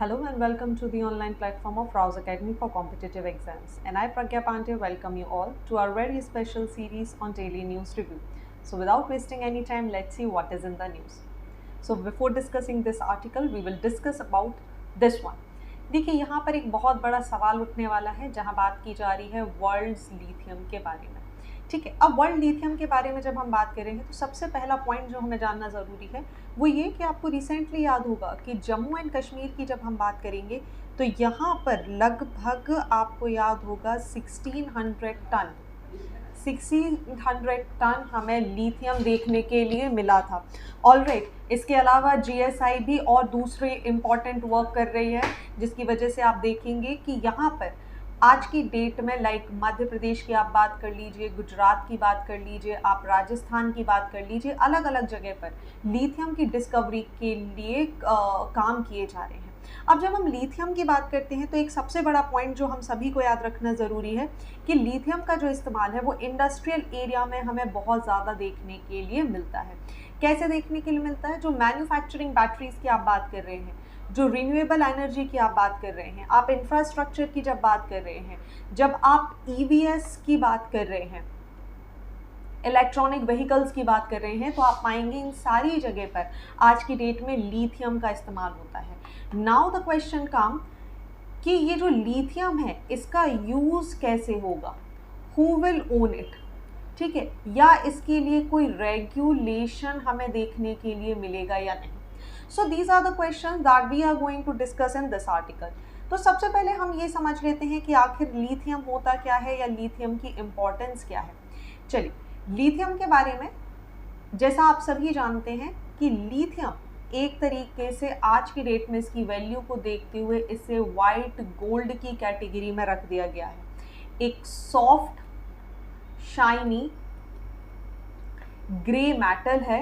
Hello and welcome to the online platform of Rouse Academy for Competitive Exams. And I, Pragya Pandey, welcome you all to our very special series on daily news review. So, without wasting any time, let's see what is in the news. So, before discussing this article, we will discuss about this one. देखिए यहाँ पर एक बहुत बड़ा सवाल उठने वाला है जहाँ बात की जा रही है वर्ल्ड्स लिथियम के बारे में। ठीक है, अब वर्ल्ड लिथियम के बारे में जब हम बात करेंगे तो सबसे पहला पॉइंट जो हमें जानना ज़रूरी है वो ये कि आपको रिसेंटली याद होगा कि जम्मू एंड कश्मीर की जब हम बात करेंगे तो यहाँ पर लगभग आपको याद होगा 1600 टन हमें लिथियम देखने के लिए मिला था। ऑलराइट, इसके अलावा जीएसआई भी और दूसरे इम्पॉर्टेंट वर्क कर रही है जिसकी वजह से आप देखेंगे कि यहाँ पर आज की डेट में लाइक मध्य प्रदेश की आप बात कर लीजिए, गुजरात की बात कर लीजिए, आप राजस्थान की बात कर लीजिए, अलग अलग जगह पर लिथियम की डिस्कवरी के लिए काम किए जा रहे हैं। अब जब हम लिथियम की बात करते हैं तो एक सबसे बड़ा पॉइंट जो हम सभी को याद रखना ज़रूरी है कि लिथियम का जो इस्तेमाल है वो इंडस्ट्रियल एरिया में हमें बहुत ज़्यादा देखने के लिए मिलता है। कैसे देखने के लिए मिलता है? जो मैन्युफैक्चरिंग बैटरीज की आप बात कर रहे हैं, जो रिन्यूएबल एनर्जी की आप बात कर रहे हैं, आप इंफ्रास्ट्रक्चर की जब बात कर रहे हैं, जब आप ईवीएस की बात कर रहे हैं, इलेक्ट्रॉनिक व्हीकल्स की बात कर रहे हैं, तो आप पाएंगे इन सारी जगह पर आज की डेट में लिथियम का इस्तेमाल होता है। नाउ द क्वेश्चन कम कि ये जो लिथियम है इसका यूज़ कैसे होगा, हु विल ओन इट, ठीक है, या इसके लिए कोई रेगुलेशन हमें देखने के लिए मिलेगा या नहीं। So these are the question that we are going to discuss in this article. तो सबसे पहले हम ये समझ लेते हैं कि आखिर लिथियम होता क्या है या लिथियम की इम्पोर्टेंस क्या है। चलिए, लिथियम के बारे में जैसा आप सभी जानते हैं कि लिथियम एक तरीके से आज की डेट में इसकी वैल्यू को देखते हुए इसे वाइट गोल्ड की कैटेगरी में रख दिया गया है। एक सॉफ्ट शाइनी ग्रे मेटल है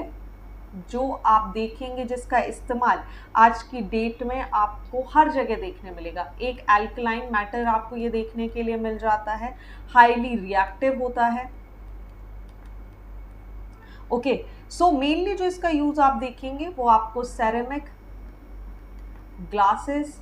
जो आप देखेंगे जिसका इस्तेमाल आज की डेट में आपको हर जगह देखने मिलेगा। एक एल्कलाइन मैटर आपको ये देखने के लिए मिल जाता है, हाईली रिएक्टिव होता है। ओके, सो मेनली जो इसका यूज आप देखेंगे वो आपको सेरेमिक, ग्लासेस,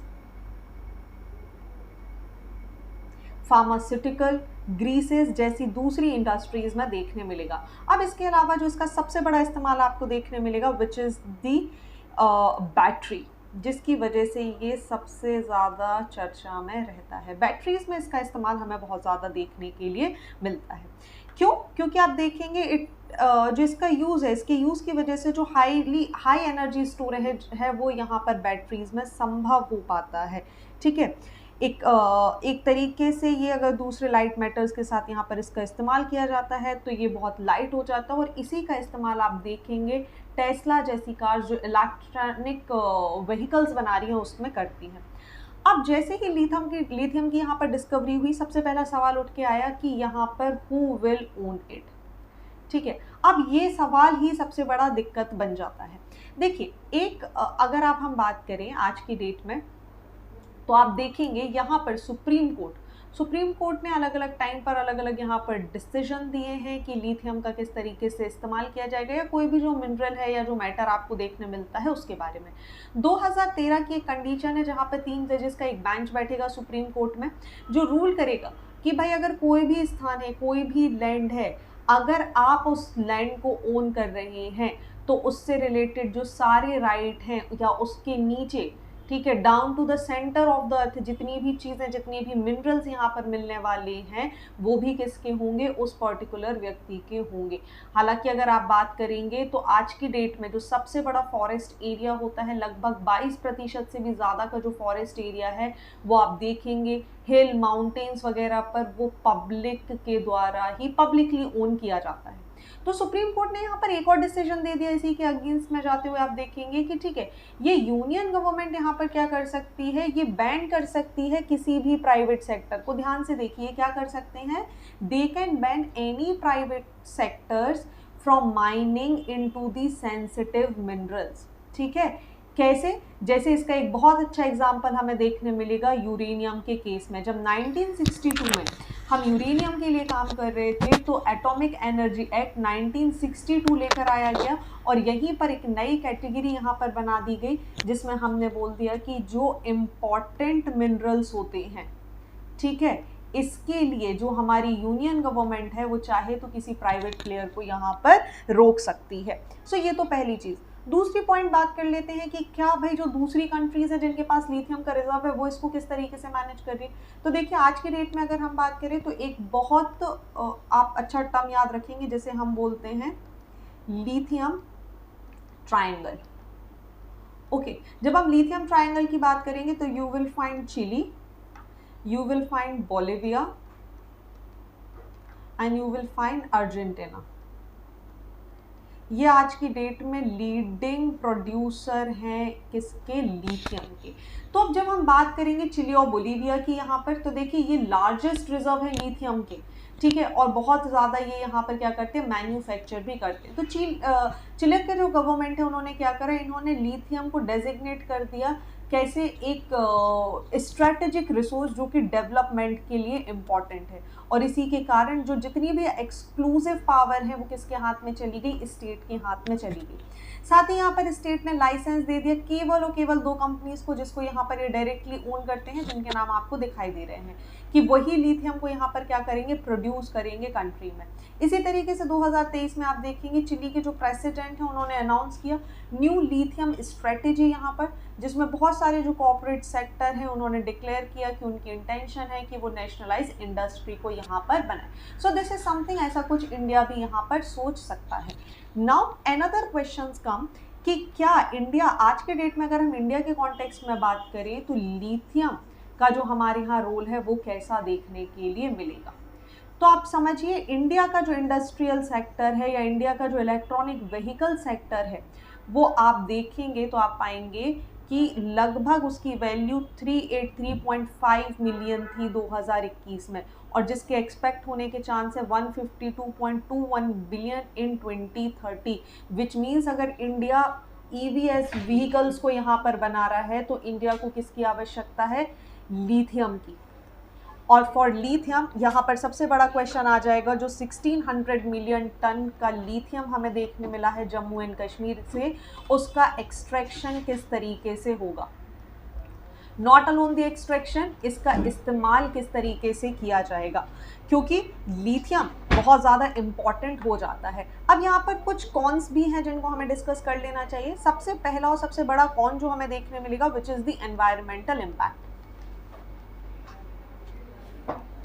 फार्मास्यूटिकल, ग्रीसेस जैसी दूसरी इंडस्ट्रीज में देखने मिलेगा। अब इसके अलावा जो इसका सबसे बड़ा इस्तेमाल आपको देखने मिलेगा विच इज़ दी बैटरी, जिसकी वजह से ये सबसे ज़्यादा चर्चा में रहता है। बैटरीज में इसका इस्तेमाल हमें बहुत ज़्यादा देखने के लिए मिलता है। क्यों? क्योंकि आप देखेंगे जो इसका यूज़ है, इसके यूज़ की वजह से जो हाई एनर्जी स्टोरेज है वो यहाँ पर बैटरीज में संभव हो पाता है। ठीक है, एक तरीके से ये अगर दूसरे लाइट मेटल्स के साथ यहाँ पर इसका इस्तेमाल किया जाता है तो ये बहुत लाइट हो जाता है और इसी का इस्तेमाल आप देखेंगे टेस्ला जैसी कार जो इलेक्ट्रॉनिक व्हीकल्स बना रही हैं उसमें करती हैं। अब जैसे ही लिथियम की यहाँ पर डिस्कवरी हुई, सबसे पहला सवाल उठ के आया कि यहाँ पर हु विल ओन इट। ठीक है, अब ये सवाल ही सबसे बड़ा दिक्कत बन जाता है। देखिए, अगर हम बात करें आज की डेट में तो आप देखेंगे यहाँ पर सुप्रीम कोर्ट ने अलग अलग टाइम पर अलग अलग यहाँ पर डिसीजन दिए हैं कि लिथियम का किस तरीके से इस्तेमाल किया जाएगा या कोई भी जो मिनरल है या जो मैटर आपको देखने मिलता है उसके बारे में। 2013 की एक कंडीशन है जहाँ पर 3 जजेस का एक बेंच बैठेगा सुप्रीम कोर्ट में जो रूल करेगा कि भाई अगर कोई भी स्थान है, कोई भी लैंड है, अगर आप उस लैंड को ओन कर रहे हैं तो उससे रिलेटेड जो सारे राइट हैं या उसके नीचे, ठीक है, down to the centre of the earth जितनी भी चीज़ें, जितनी भी मिनरल्स यहाँ पर मिलने वाले हैं वो भी किसके होंगे? उस पर्टिकुलर व्यक्ति के होंगे। हालांकि अगर आप बात करेंगे तो आज की डेट में जो सबसे बड़ा फॉरेस्ट एरिया होता है, लगभग 22% से भी ज़्यादा का जो फॉरेस्ट एरिया है वो आप देखेंगे हिल, माउंटेन्स वगैरह पर वो पब्लिक के द्वारा ही पब्लिकली ओन किया जाता है। तो सुप्रीम कोर्ट ने यहाँ पर एक और डिसीजन दे दिया इसी के अगेंस्ट में जाते हुए। आप देखेंगे कि ठीक है, ये यूनियन गवर्नमेंट यहाँ पर क्या कर सकती है, ये बैन कर सकती है किसी भी प्राइवेट सेक्टर को। ध्यान से देखिए क्या कर सकते हैं, they can ban any private sectors from mining into the sensitive minerals. ठीक है, कैसे? जैसे इसका एक बहुत अच्छा एग्जाम्पल हमें देखने मिलेगा यूरेनियम के केस में, जब 1962 में हम यूरेनियम के लिए काम कर रहे थे, तो एटॉमिक एनर्जी एक्ट 1962 लेकर आया गया और यहीं पर एक नई कैटेगरी यहाँ पर बना दी गई, जिसमें हमने बोल दिया कि जो इम्पॉर्टेंट मिनरल्स होते हैं, ठीक है, इसके लिए जो हमारी यूनियन गवर्नमेंट है वो चाहे तो किसी प्राइवेट प्लेयर को यहाँ पर रोक सकती है। सो ये तो पहली चीज़। दूसरी पॉइंट बात कर लेते हैं कि क्या भाई जो दूसरी कंट्रीज है जिनके पास लिथियम का रिजर्व है वो इसको किस तरीके से मैनेज कर रही है। तो देखिए आज की डेट में अगर हम बात करें तो एक बहुत आप अच्छा टर्म याद रखेंगे जिसे हम बोलते हैं लिथियम ट्रायंगल। ओके, जब हम लिथियम ट्रायंगल की बात करेंगे तो you will find Chile, you will find Bolivia and you will find Argentina। ये आज की डेट में लीडिंग प्रोड्यूसर हैं किसके, लिथियम के। तो अब जब हम बात करेंगे चिली और बोलीविया की यहाँ पर, तो देखिए ये लार्जेस्ट रिजर्व है लिथियम के, ठीक है, और बहुत ज़्यादा ये यहाँ पर क्या करते हैं, मैन्युफैक्चर भी करते हैं। तो चिली के जो गवर्नमेंट है उन्होंने क्या करा, इन्होंने लिथियम को डेजिग्नेट कर दिया कैसे, एक स्ट्रेटेजिक रिसोर्स जो कि डेवलपमेंट के लिए इम्पॉर्टेंट है, और इसी के कारण जो जितनी भी एक्सक्लूसिव पावर है वो किसके हाथ में चली गई, स्टेट के हाथ में चली गई। साथ ही यहाँ पर स्टेट ने लाइसेंस दे दिया केवल और केवल 2 कंपनीज को, जिसको यहाँ पर ये डायरेक्टली ओन करते हैं, जिनके नाम आपको दिखाई दे रहे हैं, कि वही लिथियम को यहाँ पर क्या करेंगे, प्रोड्यूस करेंगे कंट्री में। इसी तरीके से 2023 में आप देखेंगे चिली के जो प्रेसिडेंट हैं उन्होंने अनाउंस किया न्यू लिथियम स्ट्रेटेजी यहाँ पर, जिसमें बहुत सारे जो कॉर्पोरेट सेक्टर हैं उन्होंने डिक्लेयर किया कि उनकी इंटेंशन है कि वो नेशनलाइज इंडस्ट्री को यहाँ पर बनाए। सो दिस इज समथिंग, ऐसा कुछ इंडिया भी यहाँ पर सोच सकता है। नाउ अनदर क्वेश्चंस कम कि क्या इंडिया आज के डेट में, अगर हम इंडिया के कॉन्टेक्स्ट में बात करें तो लिथियम का जो हमारे यहाँ रोल है वो कैसा देखने के लिए मिलेगा। तो आप समझिए इंडिया का जो इंडस्ट्रियल सेक्टर है या इंडिया का जो इलेक्ट्रॉनिक व्हीकल सेक्टर है वो आप देखेंगे तो आप पाएंगे कि लगभग उसकी वैल्यू 383.5 मिलियन थी 2021 में, और जिसके एक्सपेक्ट होने के चांस है 152.21 बिलियन इन 2030, विच मीन्स अगर इंडिया EVs व्हीकल्स को यहाँ पर बना रहा है तो इंडिया को किसकी आवश्यकता है, लिथियम की। और फॉर लिथियम यहाँ पर सबसे बड़ा क्वेश्चन आ जाएगा, जो 1600 मिलियन टन का लिथियम हमें देखने मिला है जम्मू एंड कश्मीर से, उसका एक्सट्रैक्शन किस तरीके से होगा। नॉट अलोन द एक्सट्रैक्शन, इसका इस्तेमाल किस तरीके से किया जाएगा, क्योंकि लिथियम बहुत ज़्यादा इम्पॉर्टेंट हो जाता है। अब यहाँ पर कुछ कॉन्स भी हैं जिनको हमें डिस्कस कर लेना चाहिए। सबसे पहला और सबसे बड़ा कॉन जो हमें देखने मिलेगा which is the environmental impact.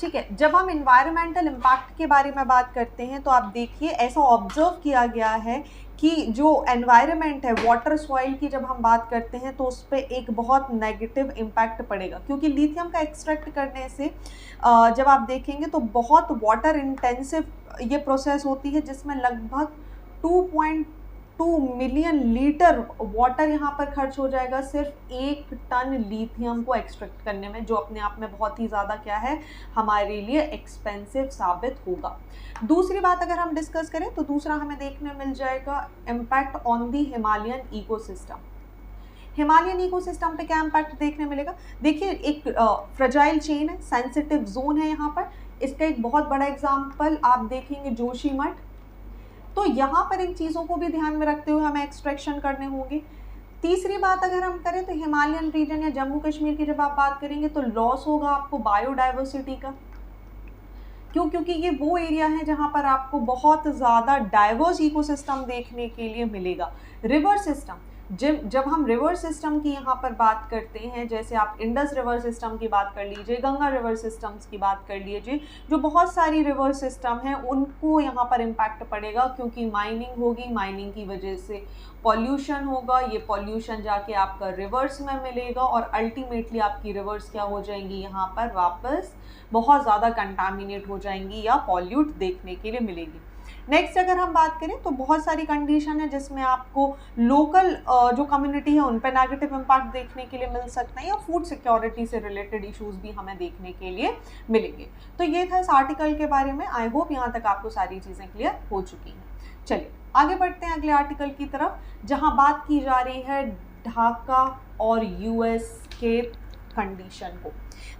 ठीक है, जब हम इन्वायरमेंटल इम्पैक्ट के बारे में बात करते हैं तो आप देखिए ऐसा ऑब्जर्व किया गया है कि जो एनवायरनमेंट है, वाटर सॉइल की जब हम बात करते हैं तो उस पर एक बहुत नेगेटिव इम्पैक्ट पड़ेगा, क्योंकि लिथियम का एक्सट्रैक्ट करने से जब आप देखेंगे तो बहुत वाटर इंटेंसिव ये प्रोसेस होती है, जिसमें लगभग 2.2 मिलियन लीटर वाटर यहाँ पर खर्च हो जाएगा सिर्फ 1 टन लिथियम को एक्सट्रैक्ट करने में, जो अपने आप में बहुत ही ज़्यादा क्या है, हमारे लिए एक्सपेंसिव साबित होगा। दूसरी बात अगर हम डिस्कस करें तो दूसरा हमें देखने मिल जाएगा impact on the Himalayan ecosystem. Himalayan ecosystem पे क्या इम्पैक्ट देखने मिलेगा, देखिए एक फ्रेजाइल चेन है, सेंसिटिव जोन है यहाँ पर। इसका एक बहुत बड़ा एग्जाम्पल आप देखेंगे जोशीमठ। तो यहाँ पर इन चीज़ों को भी ध्यान में रखते हुए हमें एक्सट्रैक्शन करने होंगे। तीसरी बात अगर हम करें तो हिमालयन रीजन या जम्मू कश्मीर की जब आप बात करेंगे तो लॉस होगा आपको बायोडाइवर्सिटी का। क्यों, क्योंकि ये वो एरिया है जहाँ पर आपको बहुत ज़्यादा डाइवर्स इकोसिस्टम देखने के लिए मिलेगा। रिवर सिस्टम, जब हम रिवर सिस्टम की यहाँ पर बात करते हैं, जैसे आप इंडस रिवर सिस्टम की बात कर लीजिए, गंगा रिवर सिस्टम्स की बात कर लीजिए, जो बहुत सारी रिवर सिस्टम हैं उनको यहाँ पर इम्पैक्ट पड़ेगा, क्योंकि माइनिंग होगी, माइनिंग की वजह से पॉल्यूशन होगा, ये पॉल्यूशन जाके आपका रिवर्स में मिलेगा और अल्टीमेटली आपकी रिवर्स क्या हो जाएंगी, यहाँ पर वापस बहुत ज़्यादा कंटामिनेट हो जाएंगी या पॉल्यूट देखने के लिए मिलेगी। नेक्स्ट अगर हम बात करें तो बहुत सारी कंडीशन है जिसमें आपको लोकल जो कम्युनिटी है उन पर नेगेटिव इम्पैक्ट देखने के लिए मिल सकता है, या फूड सिक्योरिटी से रिलेटेड इश्यूज भी हमें देखने के लिए मिलेंगे। तो ये था इस आर्टिकल के बारे में। आई होप यहाँ तक आपको सारी चीज़ें क्लियर हो चुकी हैं। चलिए आगे बढ़ते हैं अगले आर्टिकल की तरफ, जहाँ बात की जा रही है ढाका और US के कंडीशन को।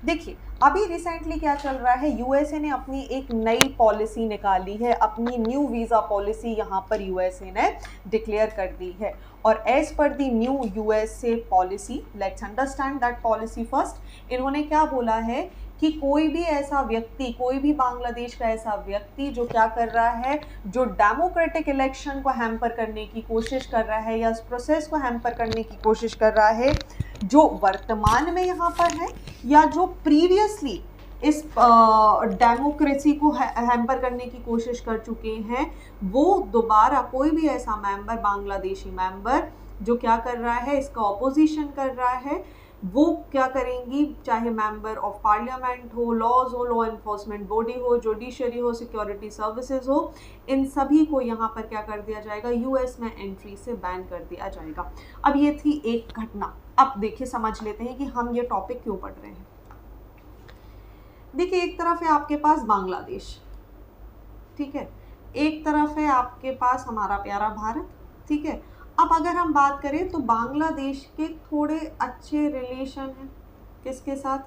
देखिए अभी रिसेंटली क्या चल रहा है, यूएसए ने अपनी एक नई पॉलिसी निकाली है, अपनी न्यू वीज़ा पॉलिसी यहाँ पर यूएसए ने डिक्लेयर कर दी है। और as per the new USA policy, let's understand that policy first. इन्होंने क्या बोला है कि कोई भी ऐसा व्यक्ति, कोई भी बांग्लादेश का ऐसा व्यक्ति जो क्या कर रहा है, जो डेमोक्रेटिक इलेक्शन को हैम्पर करने की कोशिश कर रहा है या इस प्रोसेस को हैम्पर करने की कोशिश कर रहा है, जो वर्तमान में यहाँ पर है या जो प्रीवियसली इस डेमोक्रेसी को हैम्पर करने की कोशिश कर चुके हैं, वो दोबारा कोई भी ऐसा मेंबर, बांग्लादेशी मेंबर जो क्या कर रहा है, इसका ऑपोजिशन कर रहा है, वो क्या करेंगी, चाहे मेंबर ऑफ पार्लियामेंट हो, लॉज हो, लॉ इन्फोर्समेंट बॉडी हो, जुडिशरी हो, सिक्योरिटी सर्विसेज हो, इन सभी को यहाँ पर क्या कर दिया जाएगा, यूएस में एंट्री से बैन कर दिया जाएगा। अब ये थी एक घटना। अब देखिए समझ लेते हैं कि हम ये टॉपिक क्यों पढ़ रहे हैं। देखिए एक तरफ है आपके पास बांग्लादेश, ठीक है, एक तरफ है आपके पास हमारा प्यारा भारत, ठीक है। अब अगर हम बात करें तो बांग्लादेश के थोड़े अच्छे रिलेशन हैं किसके साथ,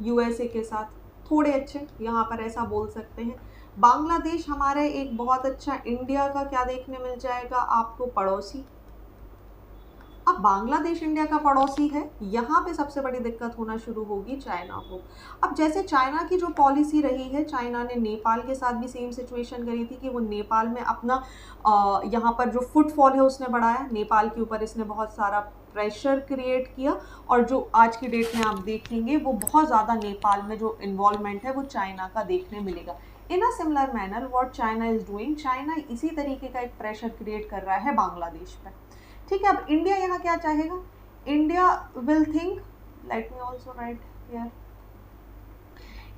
यूएसए के साथ, थोड़े अच्छे, यहाँ पर ऐसा बोल सकते हैं। बांग्लादेश हमारे एक बहुत अच्छा इंडिया का क्या देखने मिल जाएगा आपको, पड़ोसी। अब बांग्लादेश इंडिया का पड़ोसी है, यहाँ पे सबसे बड़ी दिक्कत होना शुरू होगी चाइना को। अब जैसे चाइना की जो पॉलिसी रही है, चाइना ने नेपाल के साथ भी सेम सिचुएशन करी थी कि वो नेपाल में अपना यहाँ पर जो फुटफॉल है उसने बढ़ाया, नेपाल के ऊपर इसने बहुत सारा प्रेशर क्रिएट किया, और जो आज की डेट में आप देखेंगे वो बहुत ज़्यादा नेपाल में जो इन्वॉल्वमेंट है वो चाइना का देखने मिलेगा। In a similar manner what China is doing, China इसी तरीके का एक प्रेशर क्रिएट कर रहा है बांग्लादेश पर, ठीक है। अब इंडिया यहाँ क्या चाहेगा, India will think, late me also right here,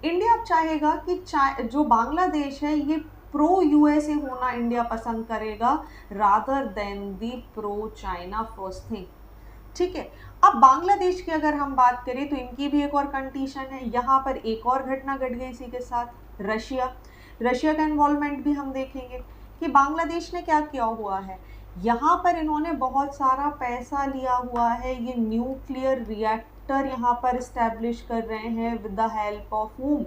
India अब चाहेगा कि जो बांग्लादेश है ये प्रो यूएसए होना इंडिया पसंद करेगा रादर देन दी प्रो चाइना फर्स्ट थिंग, ठीक है। अब बांग्लादेश की अगर हम बात करें तो इनकी भी एक और कंडीशन है, यहाँ पर एक और घटना घट गई इसी के साथ, रशिया का इन्वॉल्वमेंट भी हम देखेंगे कि बांग्लादेश ने क्या किया हुआ है, यहाँ पर इन्होंने बहुत सारा पैसा लिया हुआ है, ये न्यूक्लियर रिएक्टर यहाँ पर इस्टेब्लिश कर रहे हैं with the help of whom,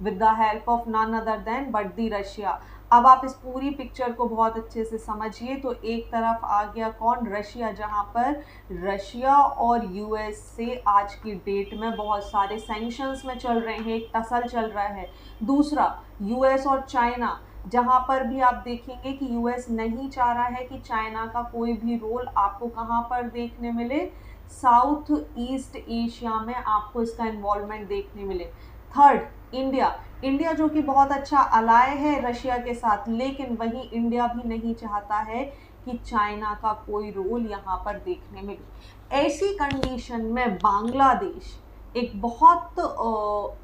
with the help of none other than but the Russia. अब आप इस पूरी पिक्चर को बहुत अच्छे से समझिए तो एक तरफ आ गया कौन, रशिया, जहाँ पर रशिया और यूएसए आज की डेट में बहुत सारे सैंक्शंस में चल रहे हैं, एक टसल चल रहा है। दूसरा यूएस और चाइना, जहाँ पर भी आप देखेंगे कि यूएस नहीं चाह रहा है कि चाइना का कोई भी रोल आपको कहाँ पर देखने मिले, साउथ ईस्ट एशिया में आपको इसका इन्वॉल्वमेंट देखने मिले। थर्ड इंडिया जो कि बहुत अच्छा अलाय है रशिया के साथ, लेकिन वहीं इंडिया भी नहीं चाहता है कि चाइना का कोई रोल यहाँ पर देखने मिले। ऐसी कंडीशन में बांग्लादेश एक बहुत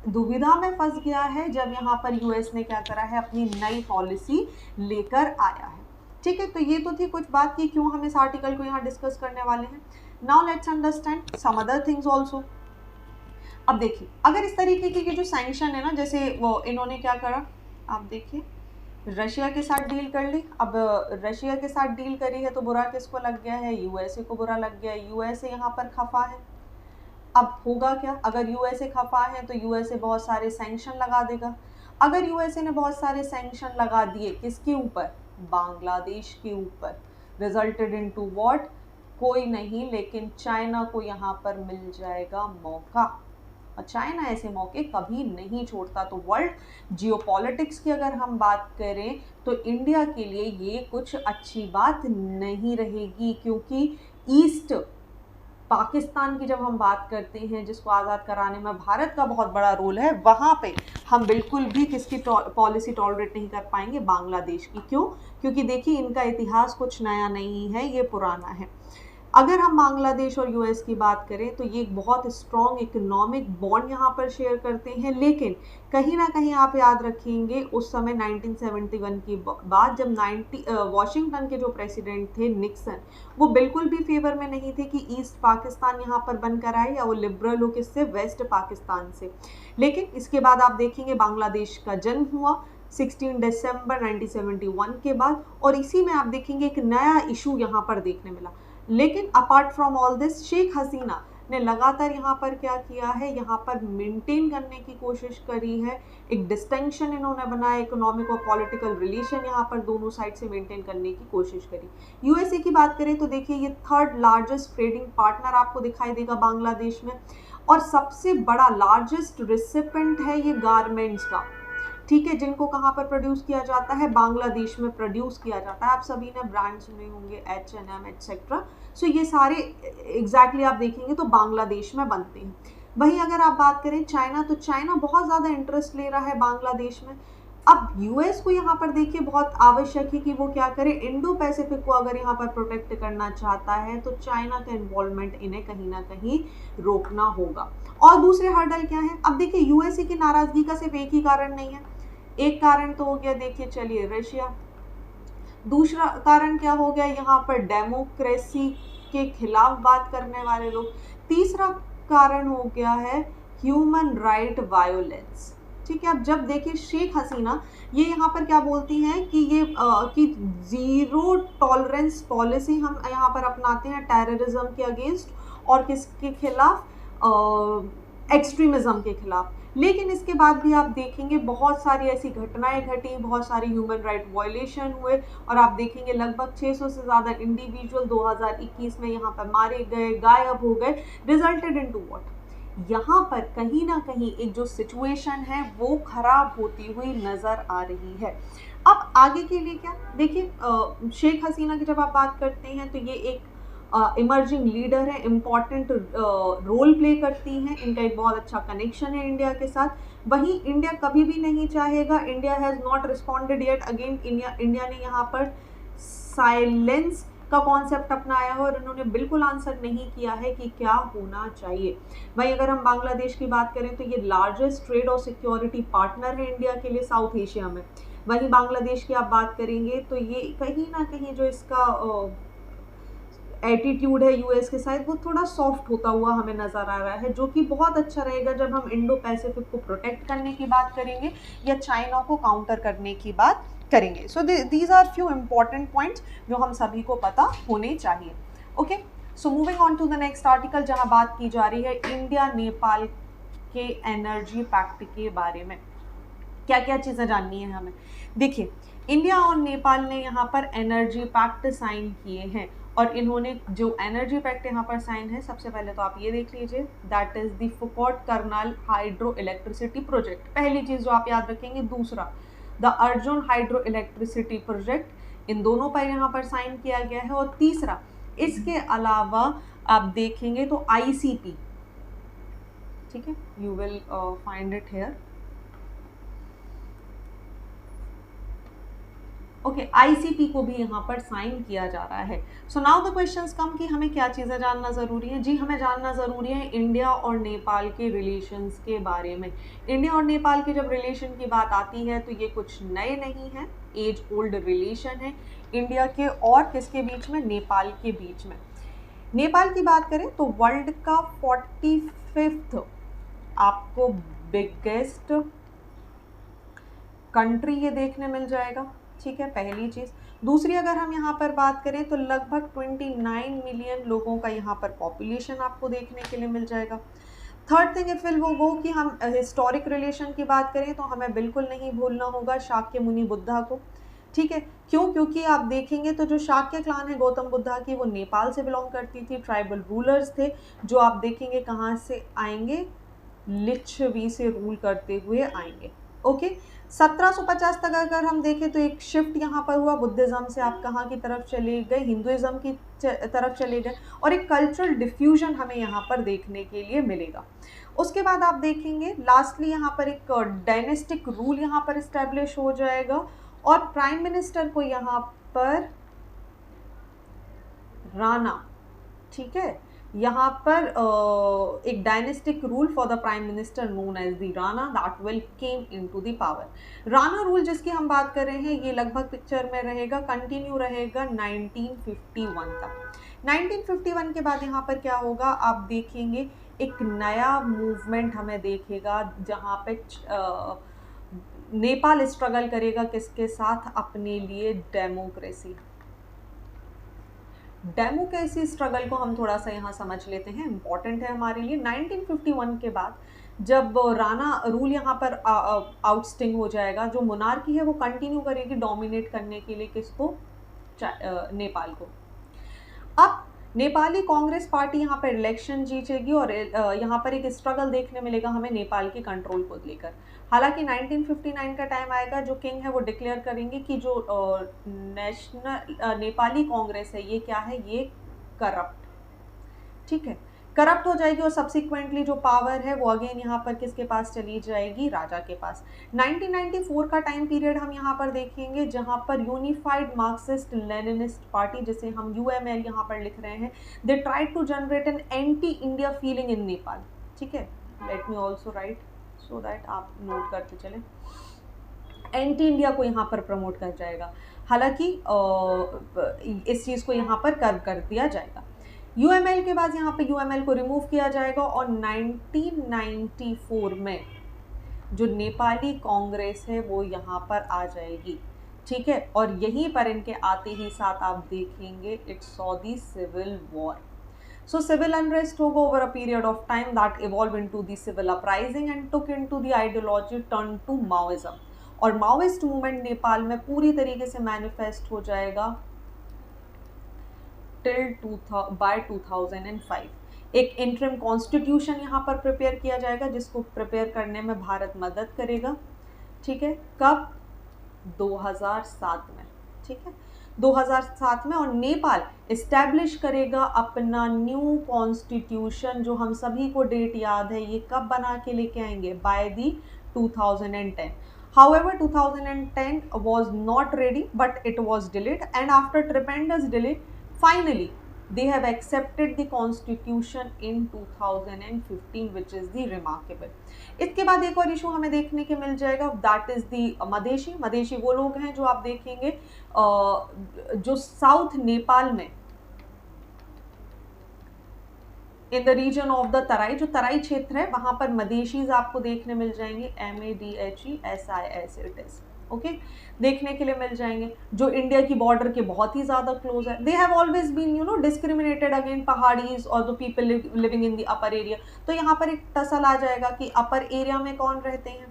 दुविधा में फंस गया है जब यहाँ पर यूएस ने क्या करा है, अपनी नई पॉलिसी लेकर आया है, ठीक है। तो ये तो थी कुछ बात की क्यों हम इस आर्टिकल को यहाँ डिस्कस करने वाले हैं। Now let's understand some other things also. अब देखिए अगर इस तरीके की जो सैंक्शन है ना, जैसे वो इन्होंने क्या करा, आप देखिए रशिया के साथ डील कर ली। अब रशिया के साथ डील करी है तो बुरा किसको लग गया है, यूएसए को बुरा लग गया है, यूएसए यहाँ पर खफा है। अब होगा क्या, अगर यूएसए खफा है तो यूएसए बहुत सारे सैंक्शन लगा देगा। अगर यूएसए ने बहुत सारे सैंक्शन लगा दिए किसके ऊपर, बांग्लादेश के ऊपर, रिजल्टेड इन टू वॉट, कोई नहीं लेकिन चाइना को यहाँ पर मिल जाएगा मौका, और चाइना ऐसे मौके कभी नहीं छोड़ता। तो वर्ल्ड जियोपॉलिटिक्स की अगर हम बात करें तो इंडिया के लिए ये कुछ अच्छी बात नहीं रहेगी, क्योंकि ईस्ट पाकिस्तान की जब हम बात करते हैं, जिसको आज़ाद कराने में भारत का बहुत बड़ा रोल है, वहाँ पे हम बिल्कुल भी किसकी पॉलिसी टॉलरेट नहीं कर पाएंगे, बांग्लादेश की। क्यों, क्योंकि देखिए इनका इतिहास कुछ नया नहीं है, ये पुराना है। अगर हम बांग्लादेश और यूएस की बात करें तो ये एक बहुत स्ट्रॉन्ग इकोनॉमिक बॉन्ड यहाँ पर शेयर करते हैं, लेकिन कहीं ना कहीं आप याद रखेंगे उस समय 1971 की बात, जब वाशिंगटन के जो प्रेसिडेंट थे निक्सन, वो बिल्कुल भी फेवर में नहीं थे कि ईस्ट पाकिस्तान यहाँ पर बनकर आए, या वो लिबरल हो किससे, वेस्ट पाकिस्तान से। लेकिन इसके बाद आप देखेंगे बांग्लादेश का जन्म हुआ 16 दिसंबर 1971 के बाद, और इसी में आप देखेंगे एक नया इशू यहाँ पर देखने मिला। लेकिन apart from all this, Sheikh Hasina ने लगातार यहाँ पर क्या किया है, यहाँ पर मेंटेन करने की कोशिश करी है। एक डिस्टिंक्शन इन्होंने बनाया, इकोनॉमिक और पॉलिटिकल रिलेशन यहाँ पर दोनों साइड से मेंटेन करने की कोशिश करी। यूएसए की बात करें तो देखिए ये थर्ड लार्जेस्ट ट्रेडिंग पार्टनर आपको दिखाई देगा बांग्लादेश में, और सबसे बड़ा लार्जेस्ट रिसिपेंट है ये गारमेंट्स का, ठीक है, जिनको कहाँ पर प्रोड्यूस किया जाता है, बांग्लादेश में प्रोड्यूस किया जाता है। आप सभी ने ब्रांड सुने होंगे, H&M एटसेट्रा। सो ये सारे एग्जैक्टली आप देखेंगे तो बांग्लादेश में बनते हैं। वहीं अगर आप बात करें चाइना, तो चाइना बहुत ज़्यादा इंटरेस्ट ले रहा है बांग्लादेश में। अब यूएस को यहाँ पर देखिए बहुत आवश्यक है कि वो क्या करे, इंडो पैसिफिक को अगर यहाँ पर प्रोटेक्ट करना चाहता है तो चाइना का इन्वॉल्वमेंट इन्हें कहीं ना कहीं रोकना होगा। और दूसरे हर्डल क्या है, अब देखिए यूएसए की नाराजगी का सिर्फ एक ही कारण नहीं है, एक कारण तो हो गया देखिए चलिए रशिया, दूसरा कारण क्या हो गया, यहाँ पर डेमोक्रेसी के खिलाफ बात करने वाले लोग, तीसरा कारण हो गया है ह्यूमन राइट वायोलेंस। ठीक है, अब जब देखिए शेख हसीना ये यहाँ पर क्या बोलती हैं कि ये कि जीरो टॉलरेंस पॉलिसी हम यहाँ पर अपनाते हैं टेररिज्म के अगेंस्ट और किसके खिलाफ, एक्सट्रीमिज्म के खिलाफ। लेकिन इसके बाद भी आप देखेंगे बहुत सारी ऐसी घटनाएं घटी, बहुत सारी ह्यूमन राइट वायलेशन हुए, और आप देखेंगे लगभग 600 से ज़्यादा इंडिविजुअल 2021 में यहाँ पर मारे गए, गायब हो गए। रिजल्टेड इनटू व्हाट, यहाँ पर कहीं ना कहीं एक जो सिचुएशन है वो खराब होती हुई नजर आ रही है। अब आगे के लिए क्या, देखिए शेख हसीना की जब आप बात करते हैं तो ये एक इमर्जिंग लीडर है, इम्पॉर्टेंट रोल प्ले करती हैं, इनका एक बहुत अच्छा कनेक्शन है इंडिया के साथ। वहीं इंडिया कभी भी नहीं चाहेगा, India has not responded yet again, India ने यहाँ पर साइलेंस का कॉन्सेप्ट अपनाया है और इन्होंने बिल्कुल आंसर नहीं किया है कि क्या होना चाहिए। वहीं अगर हम बांग्लादेश की बात करें तो ये लार्जेस्ट ट्रेड और सिक्योरिटी पार्टनर है इंडिया के लिए साउथ एशिया में। वहीं बांग्लादेश की आप बात करेंगे तो ये कहीं ना कहीं जो इसका एटीट्यूड है यूएस के साथ वो थोड़ा सॉफ्ट होता हुआ हमें नज़र आ रहा है, जो कि बहुत अच्छा रहेगा जब हम इंडो पैसिफिक को प्रोटेक्ट करने की बात करेंगे या चाइना को काउंटर करने की बात करेंगे। So these are few important points जो हम सभी को पता होने चाहिए। Okay, so moving on to the next article, जहां बात की जा रही है इंडिया नेपाल के एनर्जी पैक्ट के बारे में। क्या क्या चीज़ें जाननी है हमें, देखिए इंडिया और नेपाल ने यहाँ पर एनर्जी पैक्ट साइन किए हैं, और इन्होंने जो एनर्जी पैक्ट यहाँ पर साइन है, सबसे पहले तो आप ये देख लीजिए, that is the Phukot Karnali hydro electricity project, पहली चीज़ जो आप याद रखेंगे। दूसरा the Arjun hydro electricity project, इन दोनों पर यहाँ पर साइन किया गया है। और तीसरा, इसके अलावा आप देखेंगे तो ICP, ठीक है, you will find it here, okay, ICP को भी यहाँ पर साइन किया जा रहा है। सो नाउ द क्वेश्चंस कम कि हमें क्या चीज़ें जानना ज़रूरी है। जी, हमें जानना ज़रूरी है इंडिया और नेपाल के रिलेशंस के बारे में। इंडिया और नेपाल के जब रिलेशन की बात आती है तो ये कुछ नए नहीं है, एज ओल्ड रिलेशन है इंडिया के और किसके बीच में, नेपाल के बीच में। नेपाल की बात करें तो वर्ल्ड का 45th आपको बिगेस्ट कंट्री ये देखने मिल जाएगा, ठीक है, पहली चीज़। दूसरी, अगर हम यहाँ पर बात करें तो लगभग 29 मिलियन लोगों का यहाँ पर पॉपुलेशन आपको देखने के लिए मिल जाएगा। थर्ड थिंग इफ विल वो कि हम हिस्टोरिक रिलेशन की बात करें तो हमें बिल्कुल नहीं भूलना होगा शाक्य मुनि बुद्धा को, ठीक है, क्यों, क्योंकि आप देखेंगे तो जो शाक्य क्लान है गौतम बुद्धा की, वो नेपाल से बिलोंग करती थी, ट्राइबल रूलर्स थे, जो आप देखेंगे कहाँ से आएंगे, लिच्छवी से रूल करते हुए आएंगे। ओके, 1750 तक अगर हम देखें तो एक शिफ्ट यहाँ पर हुआ, बुद्धिज़्म से आप कहाँ की तरफ चले गए, हिंदुइज्म की तरफ चले गए, और एक कल्चरल डिफ्यूजन हमें यहाँ पर देखने के लिए मिलेगा। उसके बाद आप देखेंगे लास्टली यहाँ पर एक डायनेस्टिक रूल यहाँ पर इस्टेब्लिश हो जाएगा, और प्राइम मिनिस्टर को यहाँ पर राणा, ठीक है, यहाँ पर एक dynastic rule for the prime minister known as the Rana that will came into the power. Rana rule जिसकी हम बात कर रहे हैं ये लगभग पिक्चर में रहेगा, कंटिन्यू रहेगा 1951 तक। 1951 के बाद यहाँ पर क्या होगा, आप देखेंगे एक नया मूवमेंट हमें देखेगा, जहाँ पे नेपाल स्ट्रगल करेगा किसके साथ, अपने लिए डेमोक्रेसी, डेमोक्रेसी स्ट्रगल को हम थोड़ा सा यहाँ समझ लेते हैं, इंपॉर्टेंट है हमारे लिए। 1951 के बाद जब राणा रूल यहाँ पर आउटस्टिंग हो जाएगा, जो मोनार्की है वो कंटिन्यू करेगी डोमिनेट करने के लिए किसको, नेपाल को। अब नेपाली कांग्रेस पार्टी यहाँ पर इलेक्शन जीतेगी और यहाँ पर एक स्ट्रगल देखने मिलेगा हमें नेपाल के कंट्रोल को लेकर। हालांकि 1959 का टाइम आएगा, जो किंग है वो डिक्लेयर करेंगे कि जो नेशनल नेपाली कांग्रेस है ये क्या है, ये करप्ट, ठीक है, करप्ट हो जाएगी और सब्सिक्वेंटली जो पावर है वो अगेन यहाँ पर किसके पास चली जाएगी, राजा के पास। 1994 का टाइम पीरियड हम यहाँ पर देखेंगे जहाँ पर यूनिफाइड मार्क्सिस्ट लेनिनिस्ट पार्टी, जिसे हम यूएमएल यहाँ पर लिख रहे हैं, they try to generate an anti India feeling in Nepal, ठीक है। Let me also write so that आप नोट करते चले। एंटी इंडिया को यहाँ पर प्रमोट कर जाएगा, हालांकि इस चीज़ को यहाँ पर कर्व कर दिया जाएगा। यूएमएल के बाद यहाँ पे यूएमएल को रिमूव किया जाएगा और 1994 में जो नेपाली कांग्रेस है वो यहाँ पर आ जाएगी, ठीक है। और यहीं पर इनके आते ही साथ आप देखेंगे it saw the civil war. So civil unrest होगा over a period of time that evolve into the civil uprising and took into the ideology turn to Maoism. और माओइस्ट मूवमेंट नेपाल में पूरी तरीके से मैनिफेस्ट हो जाएगा टिल बाय 2005। एक interim constitution यहाँ पर प्रिपेयर किया जाएगा, जिसको प्रिपेयर करने में भारत मदद करेगा, ठीक है। कब, 2007 में, ठीक है, 2007 में। और नेपाल इस्टेब्लिश करेगा अपना न्यू कॉन्स्टिट्यूशन, जो हम सभी को डेट याद है, ये कब बना के लेके आएंगे, by the 2010। However, 2010 was not ready, but it was delayed, and after tremendous delay, finally they have accepted the constitution in 2015, which is the remarkable. इसके बाद एक और इशू हमें देखने के मिल जाएगा, that is the Madhesi. Madhesi वो लोग हैं जो आप देखेंगे जो साउथ नेपाल में in the region of the Terai, जो तराई क्षेत्र है वहां पर मदेशीज आपको देखने मिल जाएंगे, MADHESIS इट इज, ओके, देखने के लिए मिल जाएंगे, जो इंडिया की बॉर्डर के बहुत ही ज्यादा क्लोज है। They have always been discriminated against Paharis और the people living in the upper area. तो यहाँ पर एक टसल आ जाएगा कि अपर एरिया में कौन रहते हैं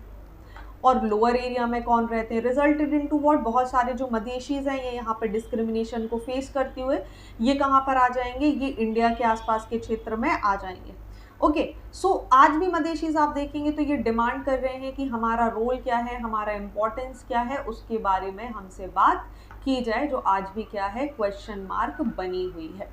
और लोअर एरिया में कौन रहते हैं। रिजल्टेड इनटू व्हाट, बहुत सारे जो मदेशीज हैं ये यहाँ पर डिस्क्रिमिनेशन को फेस करते हुए ये कहाँ पर आ जाएंगे, ये इंडिया के आसपास के क्षेत्र में आ जाएंगे, ओके। सो आज भी मदेशीज आप देखेंगे तो ये डिमांड कर रहे हैं कि हमारा रोल क्या है, हमारा इंपॉर्टेंस क्या है, उसके बारे में हमसे बात की जाए, जो आज भी क्या है, क्वेश्चन मार्क बनी हुई है,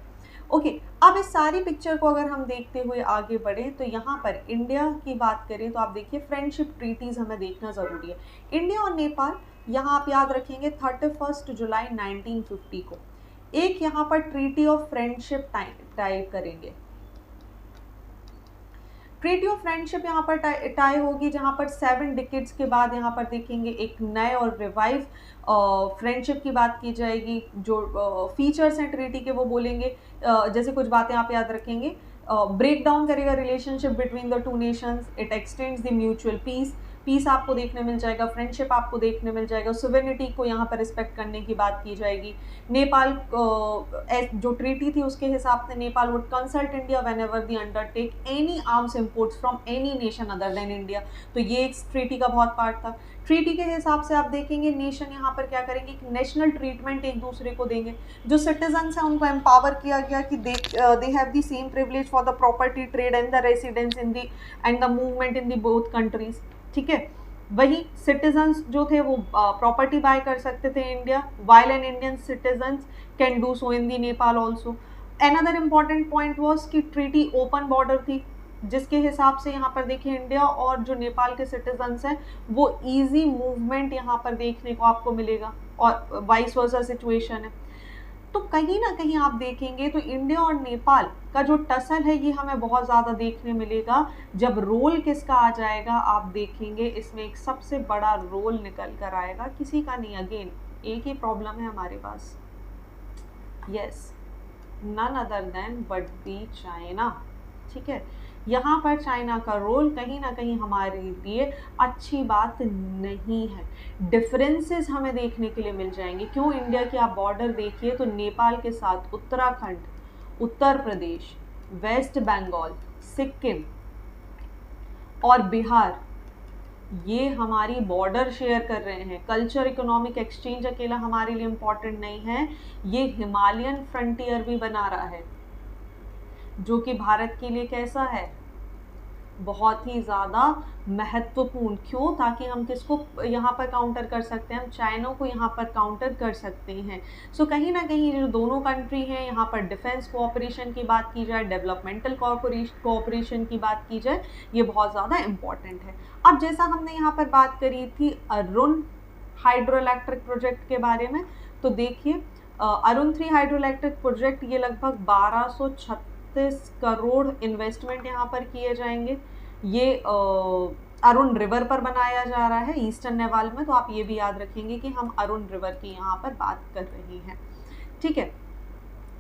ओके। अब इस सारी पिक्चर को अगर हम देखते हुए आगे बढ़े तो यहाँ पर इंडिया की बात करें तो आप देखिए फ्रेंडशिप ट्रीटीज हमें देखना जरूरी है। इंडिया और नेपाल, यहाँ आप याद रखेंगे 31 जुलाई 1950 को एक यहाँ पर ट्रीटी ऑफ फ्रेंडशिप टाइप करेंगे। ट्रीटी ऑफ फ्रेंडशिप यहाँ पर टाई होगी, जहाँ पर 7 डिकेड्स के बाद यहाँ पर देखेंगे एक नए और रिवाइव फ्रेंडशिप की बात की जाएगी। जो फीचर्स हैं ट्रीटी के वो बोलेंगे, जैसे कुछ बातें आप याद रखेंगे, ब्रेक डाउन करेगा relationship between the two nations, it extends the mutual peace आपको देखने मिल जाएगा, फ्रेंडशिप आपको देखने मिल जाएगा, सोवेरेनिटी को यहाँ पर रिस्पेक्ट करने की बात की जाएगी। नेपाल जो ट्रीटी थी उसके हिसाब से Nepal would consult India when ever the undertake any arms imports from any nation other than India. तो ये एक ट्रीटी का बहुत पार्ट था। ट्रीटी के हिसाब से आप देखेंगे नेशन यहाँ पर क्या करेंगे, एक नेशनल ट्रीटमेंट एक दूसरे को देंगे। जो सिटीजन्स हैं उनको एम्पावर किया गया कि they have the same privilege for the property, trade and the residence in the and the movement in the both countries, ठीक है। वही सिटीजन्स जो थे वो प्रॉपर्टी बाय कर सकते थे India, while an Indian citizens can do so in the Nepal also. Another important point was कि ट्रीटी ओपन बॉर्डर थी, जिसके हिसाब से यहाँ पर देखिए इंडिया और जो नेपाल के सिटीजन्स हैं वो इजी मूवमेंट यहाँ पर देखने को आपको मिलेगा, और वाइस वर्सा सिचुएशन है। तो कहीं ना कहीं आप देखेंगे तो इंडिया और नेपाल का जो टसल है ये हमें बहुत ज़्यादा देखने मिलेगा। जब रोल किसका आ जाएगा आप देखेंगे इसमें एक सबसे बड़ा रोल निकल कर आएगा, किसी का नहीं, अगेन एक ही प्रॉब्लम है हमारे पास, yes, none other than but the China, ठीक है। यहाँ पर चाइना का रोल कहीं ना कहीं हमारे लिए अच्छी बात नहीं है। डिफरेंसेस हमें देखने के लिए मिल जाएंगे। क्यों? इंडिया की आप बॉर्डर देखिए तो नेपाल के साथ उत्तराखंड, उत्तर प्रदेश, वेस्ट बंगाल, सिक्किम और बिहार, ये हमारी बॉर्डर शेयर कर रहे हैं। कल्चर इकोनॉमिक एक्सचेंज अकेला हमारे लिए इम्पॉर्टेंट नहीं है, ये हिमालयन फ्रंटियर भी बना रहा है, जो कि भारत के लिए कैसा है? बहुत ही ज़्यादा महत्वपूर्ण। क्यों? ताकि हम किसको यहाँ पर काउंटर कर सकते हैं? हम चाइना को यहाँ पर काउंटर कर सकते हैं। सो कहीं ना कहीं जो दोनों कंट्री हैं, यहाँ पर डिफेंस कोऑपरेशन की बात की जाए, डेवलपमेंटल कोऑपरेशन की बात की जाए, ये बहुत ज़्यादा इम्पॉर्टेंट है। अब जैसा हमने यहाँ पर बात करी थी अरुण हाइड्रो इलेक्ट्रिक प्रोजेक्ट के बारे में, तो देखिए अरुण 3 हाइड्रो इलेक्ट्रिक प्रोजेक्ट, ये लगभग 1236 करोड़ इन्वेस्टमेंट यहाँ पर किए जाएंगे। ये अरुण रिवर पर बनाया जा रहा है ईस्टर्न नेपाल में, तो आप ये भी याद रखेंगे कि हम अरुण रिवर की यहाँ पर बात कर रहे हैं। ठीक है,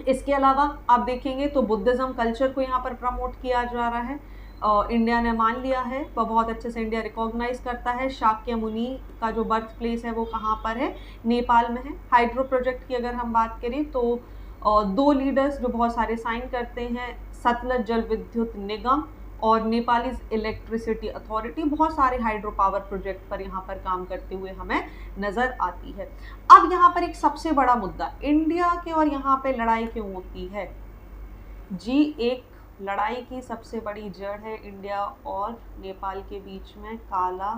इसके अलावा आप देखेंगे तो बुद्धिज्म कल्चर को यहाँ पर प्रमोट किया जा रहा है। इंडिया ने मान लिया है, वह बहुत अच्छे से इंडिया रिकॉग्नाइज करता है। शाक्य मुनि का जो बर्थ प्लेस है वो कहाँ पर है? नेपाल में है। हाइड्रो प्रोजेक्ट की अगर हम बात करें तो 2 लीडर्स जो बहुत सारे साइन करते हैं, सतलज जल विद्युत निगम और नेपाली इलेक्ट्रिसिटी अथॉरिटी, बहुत सारे हाइड्रो पावर प्रोजेक्ट पर यहाँ पर काम करते हुए हमें नजर आती है। अब यहाँ पर एक सबसे बड़ा मुद्दा, इंडिया के और यहाँ पे लड़ाई क्यों होती है जी? एक लड़ाई की सबसे बड़ी जड़ है इंडिया और नेपाल के बीच में काला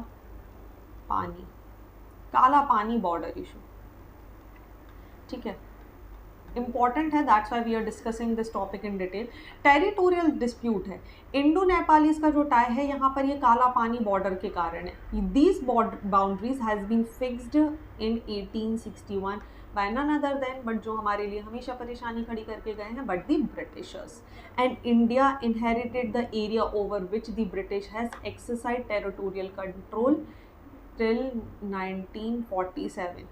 पानी बॉर्डर इशू। ठीक है, इंपॉर्टेंट है, that's why we are discussing this topic in detail. Territorial dispute है, इंडो नेपालीज का जो टाई है यहाँ पर ये काला पानी बॉर्डर के कारण है। These boundaries has been fixed in 1861 by none other than, but जो हमारे लिए हमेशा परेशानी खड़ी करके गए हैं, but the Britishers. And India inherited the area over which the British has exercise territorial control till 1947।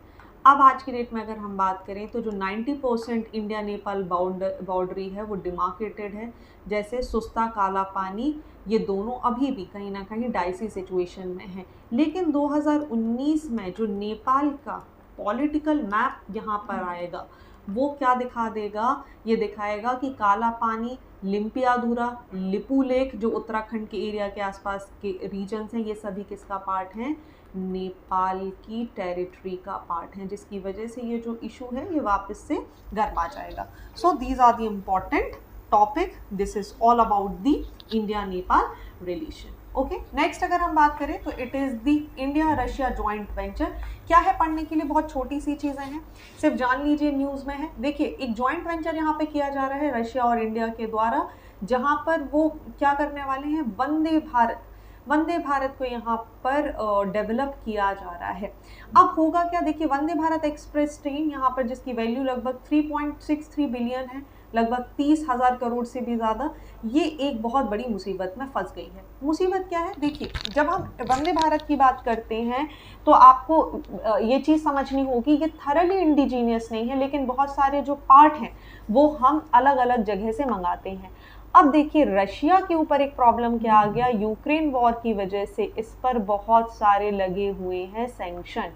अब आज की डेट में अगर हम बात करें तो जो 90% इंडिया नेपाल बाउंड्री है वो डिमार्केटेड है, जैसे सुस्ता काला पानी, ये दोनों अभी भी कहीं ना कहीं डाइसी सिचुएशन में है। लेकिन 2019 में जो नेपाल का पॉलिटिकल मैप यहाँ पर आएगा वो क्या दिखा देगा? ये दिखाएगा कि काला पानी, लिम्पियाधुरा, लिपू लेक जो उत्तराखंड के एरिया के आसपास के रीजन्स हैं, ये सभी किसका पार्ट हैं? नेपाल की टेरिटरी का पार्ट है, जिसकी वजह से ये जो इशू है ये वापस से गरमा जाएगा। So these are the important topic, this is all about the India Nepal relation. Okay, next अगर हम बात करें तो it is the India Russia joint venture. क्या है? पढ़ने के लिए बहुत छोटी सी चीज़ें हैं, सिर्फ जान लीजिए, न्यूज़ में है। देखिए, एक जॉइंट वेंचर यहाँ पे किया जा रहा है रशिया और इंडिया के द्वारा, जहाँ पर वो क्या करने वाले हैं? वंदे भारत को यहाँ पर डेवलप किया जा रहा है। अब होगा क्या? देखिए, वंदे भारत एक्सप्रेस ट्रेन यहाँ पर जिसकी वैल्यू लगभग 3.63 बिलियन है, लगभग 30,000 करोड़ से भी ज़्यादा, ये एक बहुत बड़ी मुसीबत में फंस गई है। मुसीबत क्या है? देखिए, जब हम वंदे भारत की बात करते हैं तो आपको ये चीज़ समझनी होगी, ये थरली इंडिजीनियस नहीं है, लेकिन बहुत सारे जो पार्ट हैं वो हम अलग अलग जगह से मंगाते हैं। अब देखिए, रशिया के ऊपर एक प्रॉब्लम क्या आ गया? यूक्रेन वॉर की वजह से इस पर बहुत सारे लगे हुए हैं सैंक्शन।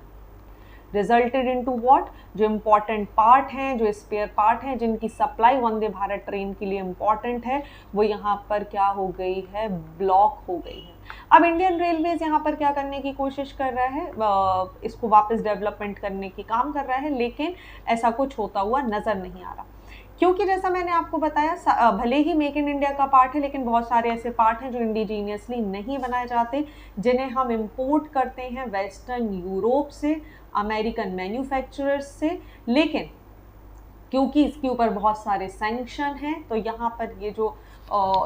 Resulted into what? जो इम्पॉर्टेंट पार्ट हैं, जो स्पेयर पार्ट हैं, जिनकी सप्लाई वंदे भारत ट्रेन के लिए इम्पॉर्टेंट है, वो यहाँ पर क्या हो गई है? ब्लॉक हो गई है। अब इंडियन रेलवेज यहाँ पर क्या करने की कोशिश कर रहा है? इसको वापस डेवलपमेंट करने की काम कर रहा है, लेकिन ऐसा कुछ होता हुआ नजर नहीं आ रहा, क्योंकि जैसा मैंने आपको बताया, भले ही मेक इन इंडिया का पार्ट है, लेकिन बहुत सारे ऐसे पार्ट हैं जो इंडिजीनियसली नहीं बनाए जाते, जिन्हें हम इंपोर्ट करते हैं वेस्टर्न यूरोप से, अमेरिकन मैन्युफैक्चरर्स से। लेकिन क्योंकि इसके ऊपर बहुत सारे सैंक्शन हैं, तो यहाँ पर ये जो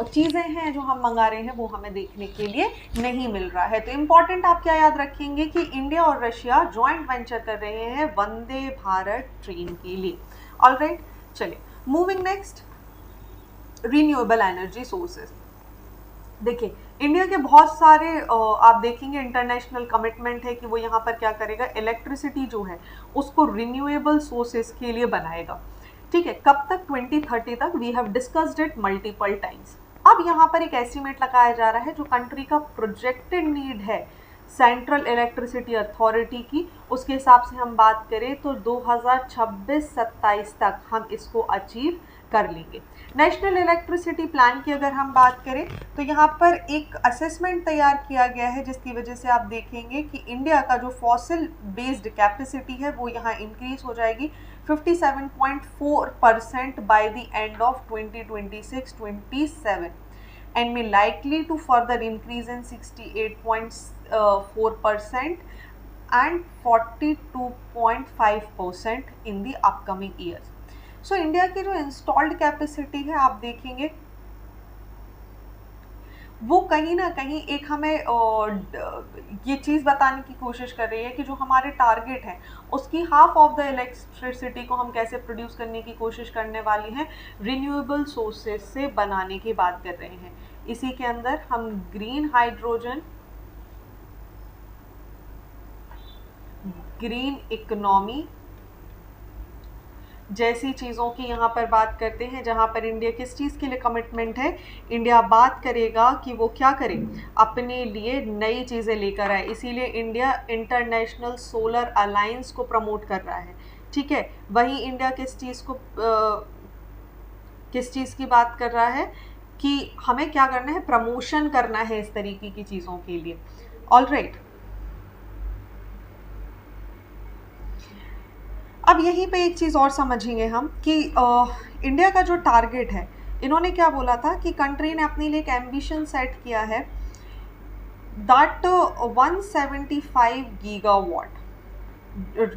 चीज़ें हैं जो हम मंगा रहे हैं वो हमें देखने के लिए नहीं मिल रहा है। तो इम्पॉर्टेंट आप क्या याद रखेंगे कि इंडिया और रशिया जॉइंट वेंचर कर रहे हैं वंदे भारत ट्रेन के लिए। ऑलराइट, चलिए moving next, renewable energy sources. देखिए, इंडिया के बहुत सारे आप देखेंगे इंटरनेशनल कमिटमेंट है कि वो यहाँ पर क्या करेगा? इलेक्ट्रिसिटी जो है उसको रिन्यूएबल सोर्सेज के लिए बनाएगा। ठीक है, कब तक? 2030 तक। We have discussed it multiple times. अब यहाँ पर एक एस्टिमेट लगाया जा रहा है जो कंट्री का प्रोजेक्टेड नीड है सेंट्रल इलेक्ट्रिसिटी अथॉरिटी की, उसके हिसाब से हम बात करें तो 2026-27 तक हम इसको अचीव कर लेंगे। नेशनल इलेक्ट्रिसिटी प्लान की अगर हम बात करें तो यहाँ पर एक असेसमेंट तैयार किया गया है जिसकी वजह से आप देखेंगे कि इंडिया का जो फॉसिल बेस्ड कैपेसिटी है वो यहाँ इंक्रीज हो जाएगी 57.4% by the end of 2026-27 and may likely to further increase in 68.4% and 42.5% in the upcoming years. So India की जो इंस्टॉल्ड कैपेसिटी है आप देखेंगे वो कहीं ना कहीं एक हमें ये चीज़ बताने की कोशिश कर रही है कि जो हमारे टारगेट हैं उसकी हाफ ऑफ द इलेक्ट्रिसिटी को हम कैसे प्रोड्यूस करने की कोशिश करने वाली हैं, रिन्यूएबल सोर्सेज से बनाने की बात कर रहे हैं। इसी के अंदर हम ग्रीन हाइड्रोजन, ग्रीन इकोनॉमी जैसी चीज़ों की यहाँ पर बात करते हैं, जहाँ पर इंडिया किस चीज़ के लिए कमिटमेंट है, इंडिया बात करेगा कि वो क्या करे, अपने लिए नई चीज़ें लेकर आए। इसीलिए इंडिया इंटरनेशनल सोलर अलायंस को प्रमोट कर रहा है, ठीक है। वहीं इंडिया किस चीज़ की बात कर रहा है कि हमें क्या करना है, प्रमोशन करना है इस तरीके की चीज़ों के लिए। ऑलराइट, अब यहीं पे एक चीज़ और समझेंगे हम कि इंडिया का जो टारगेट है, इन्होंने क्या बोला था कि कंट्री ने अपने लिए एक एम्बिशन सेट किया है दैट 175 गीगावाट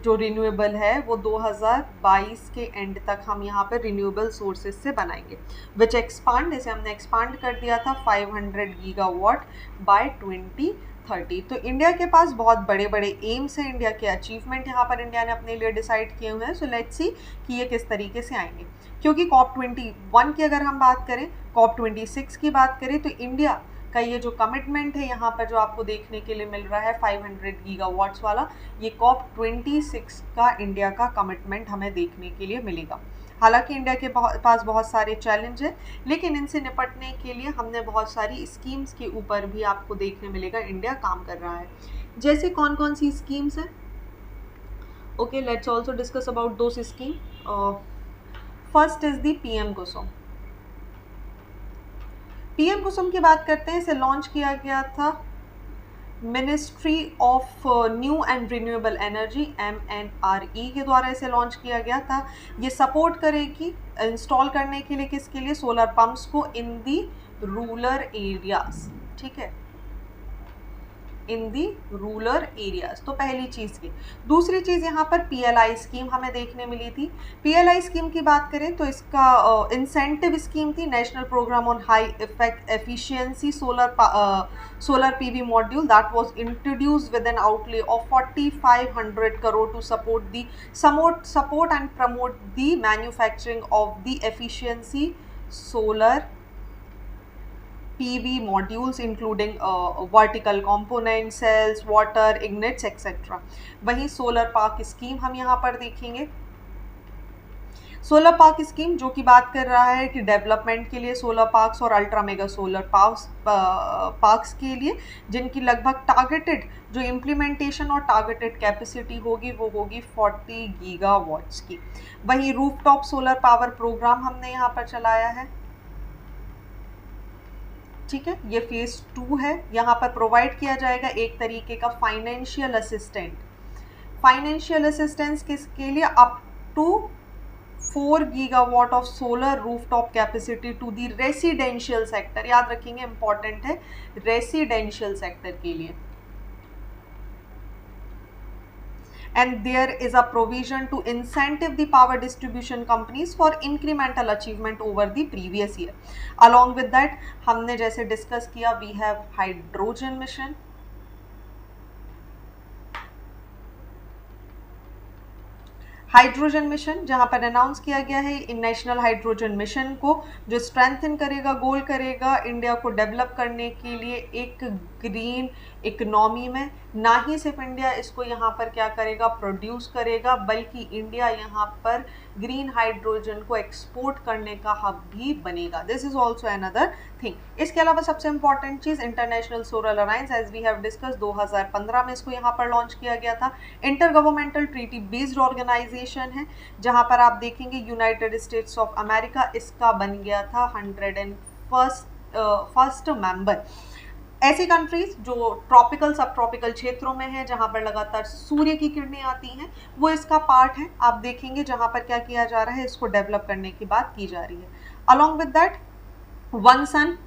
जो रिन्यूएबल है वो 2022 के एंड तक हम यहाँ पर रिन्यूएबल सोर्सेज से बनाएंगे, विच एक्सपांड, जैसे हमने एक्सपांड कर दिया था 500 गीगावाट बाय 2030। तो इंडिया के पास बहुत बड़े बड़े एम्स हैं, इंडिया के अचीवमेंट यहाँ पर इंडिया ने अपने लिए डिसाइड किए हुए हैं। सो लेट्स सी कि ये किस तरीके से आएंगे, क्योंकि COP21 की अगर हम बात करें, COP26 की बात करें तो इंडिया का ये जो कमिटमेंट है यहाँ पर जो आपको देखने के लिए मिल रहा है 500 गीगावाट्स वाला, ये COP26 का इंडिया का कमिटमेंट हमें देखने के लिए मिलेगा। हालांकि इंडिया के पास बहुत सारे चैलेंज हैं, लेकिन इनसे निपटने के लिए हमने बहुत सारी स्कीम्स के ऊपर भी आपको देखने मिलेगा इंडिया काम कर रहा है। जैसे कौन कौन सी स्कीम्स हैं, okay, let's also discuss about those scheme. First is the PM Kusum. PM कुसुम की बात करते हैं, इसे लॉन्च किया गया था ministry of new and renewable energy MNRE के द्वारा इसे लॉन्च किया गया था। ये सपोर्ट करेगी इंस्टॉल करने के लिए, किसके लिए, सोलर पंप्स को इन दी रूरल एरियाज, ठीक है, इन दी रूरल एरियाज। तो पहली चीज़ की। दूसरी चीज़ यहाँ पर PLI स्कीम हमें देखने मिली थी। PLI स्कीम की बात करें तो इसका इंसेंटिव स्कीम थी national programme on high effect efficiency solar PV module that was introduced with an outlay of 4,500 crore to support and promote the manufacturing of the efficiency solar PV modules including vertical component cells, water ignits etc. वहीं solar park scheme हम यहाँ पर देखेंगे। Solar park scheme जो कि बात कर रहा है कि डेवलपमेंट के लिए सोलर पार्क्स और अल्ट्रा मेगा सोलर पार्क्स के लिए, जिनकी लगभग टारगेटेड जो इम्प्लीमेंटेशन और टारगेटेड कैपेसिटी होगी वो होगी 40 गीगावाट्स की। वहीं रूफटॉप सोलर पावर प्रोग्राम हमने यहाँ पर चलाया है, ठीक है, ये फेज 2 है। यहाँ पर प्रोवाइड किया जाएगा एक तरीके का फाइनेंशियल असिस्टेंस किसके लिए, up to 4 gigawatt of solar rooftop capacity to the residential sector. याद रखेंगे, इंपॉर्टेंट है, रेसिडेंशियल सेक्टर के लिए। And there is a provision to incentive the power distribution companies for incremental achievement over the previous year. Along with that, हमने जैसे discuss किया, we have hydrogen mission, hydrogen mission, जहां पर announce किया गया है इन नेशनल हाइड्रोजन मिशन को, जो स्ट्रेंथन करेगा, गोल करेगा इंडिया को डेवलप करने के लिए एक ग्रीन इकोनॉमी में। ना ही सिर्फ इंडिया इसको यहाँ पर क्या करेगा, प्रोड्यूस करेगा, बल्कि इंडिया यहाँ पर ग्रीन हाइड्रोजन को एक्सपोर्ट करने का हब भी बनेगा। This is also another thing. इसके अलावा सबसे इंपॉर्टेंट चीज international solar alliance, as we have discuss, 2015 में इसको यहाँ पर लॉन्च किया गया था। Inter governmental treaty based organisation है, जहाँ पर आप देखेंगे यूनाइटेड स्टेट्स ऑफ अमेरिका इसका बन गया था 101st मेंबर। ऐसी कंट्रीज जो ट्रॉपिकल सब ट्रॉपिकल क्षेत्रों में है, जहां पर लगातार सूर्य की किरणें आती हैं, वो इसका पार्ट है। आप देखेंगे जहां पर क्या किया जा रहा है, इसको डेवलप करने की बात की जा रही है। अलॉन्ग विद दैट वन सन,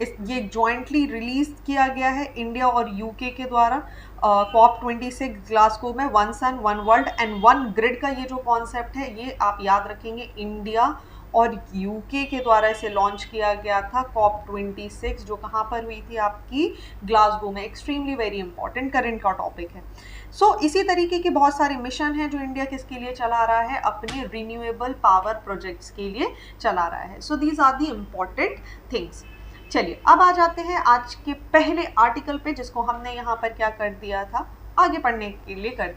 ये जॉइंटली रिलीज किया गया है इंडिया और यूके के द्वारा। COP26 ग्लासगो में one sun one world and one grid का ये जो कॉन्सेप्ट है, ये आप याद रखेंगे इंडिया और यूके के द्वारा इसे लॉन्च किया गया था। COP26 जो कहाँ पर हुई थी, आपकी ग्लासगो में। एक्सट्रीमली वेरी इंपॉर्टेंट करंट का टॉपिक है। सो इसी तरीके के बहुत सारे मिशन हैं जो इंडिया किसके लिए चला रहा है, अपने रिन्यूएबल पावर प्रोजेक्ट्स के लिए चला रहा है। So these are the important things. चलिए अब आ जाते हैं आज के पहले आर्टिकल पे, जिसको हमने यहाँ पर क्या कर दिया था, आगे पढ़ने के लिए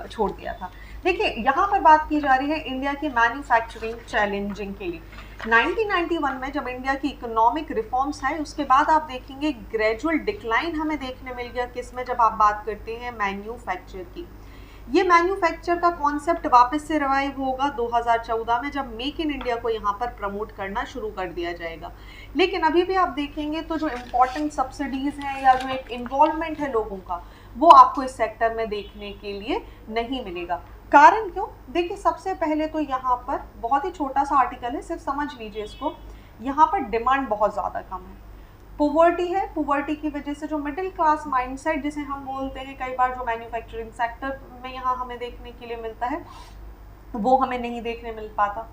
छोड़ दिया था। देखिए यहाँ पर बात की जा रही है इंडिया की मैन्युफैक्चरिंग चैलेंजिंग के लिए। 1991 में जब इंडिया की इकोनॉमिक रिफॉर्म्स आए, उसके बाद आप देखेंगे ग्रेजुअल डिक्लाइन हमें देखने मिल गया, किसमें, जब आप बात करते हैं मैन्युफैक्चर की। ये मैन्युफैक्चर का कॉन्सेप्ट वापस से रिवाइव होगा 2014 में, जब मेक इन इंडिया को यहाँ पर प्रमोट करना शुरू कर दिया जाएगा। लेकिन अभी भी आप देखेंगे तो जो इम्पोर्टेंट सब्सिडीज हैं या जो एक इन्वॉल्वमेंट है लोगों का, वो आपको इस सेक्टर में देखने के लिए नहीं मिलेगा। कारण क्यों? देखिए सबसे पहले तो यहाँ पर बहुत ही छोटा सा आर्टिकल है, सिर्फ समझ लीजिए इसको। यहाँ पर डिमांड बहुत ज़्यादा कम है, पोवर्टी है। पोवर्टी की वजह से जो मिडिल क्लास माइंडसेट जिसे हम बोलते हैं, कई बार जो मैन्युफैक्चरिंग सेक्टर में यहाँ हमें देखने के लिए मिलता है, वो हमें नहीं देखने मिल पाता।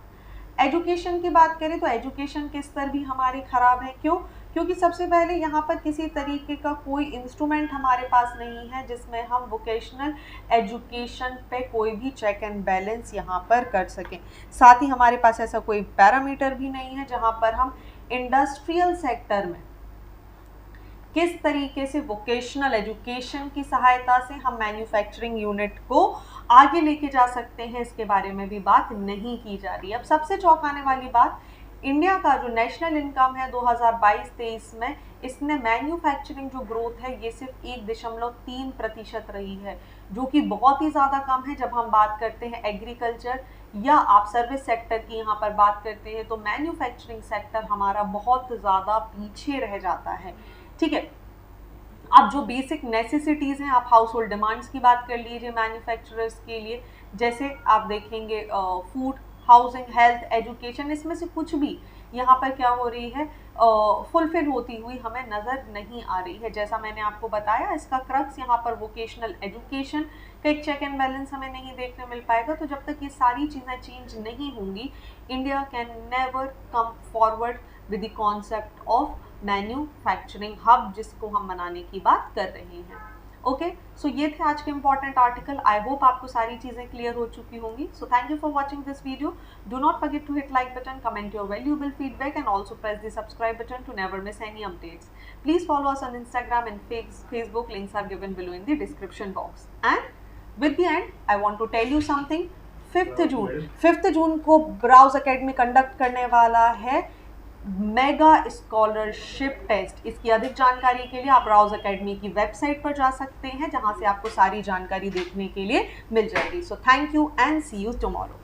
एजुकेशन की बात करें तो एजुकेशन के स्तर भी हमारे खराब है। क्यों? क्योंकि सबसे पहले यहाँ पर किसी तरीके का कोई इंस्ट्रूमेंट हमारे पास नहीं है जिसमें हम वोकेशनल एजुकेशन पे कोई भी चेक एंड बैलेंस यहाँ पर कर सकें। साथ ही हमारे पास ऐसा कोई पैरामीटर भी नहीं है जहाँ पर हम इंडस्ट्रियल सेक्टर में किस तरीके से वोकेशनल एजुकेशन की सहायता से हम मैन्युफैक्चरिंग यूनिट को आगे लेके जा सकते हैं, इसके बारे में भी बात नहीं की जा रही। अब सबसे चौंकाने वाली बात, इंडिया का जो नेशनल इनकम है 2022-23 में, इसने मैन्युफैक्चरिंग जो ग्रोथ है ये सिर्फ 1.3% रही है, जो कि बहुत ही ज़्यादा कम है। जब हम बात करते हैं एग्रीकल्चर या आप सर्विस सेक्टर की यहाँ पर बात करते हैं, तो मैन्युफैक्चरिंग सेक्टर हमारा बहुत ज़्यादा पीछे रह जाता है। ठीक है, अब जो बेसिक नेसेसिटीज़ हैं, आप हाउस होल्ड डिमांड्स की बात कर लीजिए मैन्युफैक्चरर्स के लिए, जैसे आप देखेंगे फूड, हाउसिंग, हेल्थ, एजुकेशन, इसमें से कुछ भी यहाँ पर क्या हो रही है, फुलफिल होती हुई हमें नज़र नहीं आ रही है। जैसा मैंने आपको बताया, इसका क्रक्स यहाँ पर वोकेशनल एजुकेशन का एक चेक एंड बैलेंस हमें नहीं देखने मिल पाएगा। तो जब तक ये सारी चीज़ें चेंज नहीं होंगी, India can never come forward with the concept of manufacturing hub, जिसको हम बनाने की बात कर रहे हैं। ओके, सो ये थे आज के इंपॉर्टेंट आर्टिकल। आई होप आपको सारी चीज़ें क्लियर हो चुकी होंगी। So thank you for watching this video. Do not forget to hit like button, comment your valuable feedback and also press the subscribe button to never miss any updates. Please follow us on Instagram and Facebook. Links are given below in the description box. And with the end, I want to tell you something. 5th जून को browse academy conduct करने वाला है mega scholarship test. इसकी अधिक जानकारी के लिए आप ब्राउज अकेडमी की वेबसाइट पर जा सकते हैं, जहां से आपको सारी जानकारी देखने के लिए मिल जाएगी। So thank you and see you tomorrow.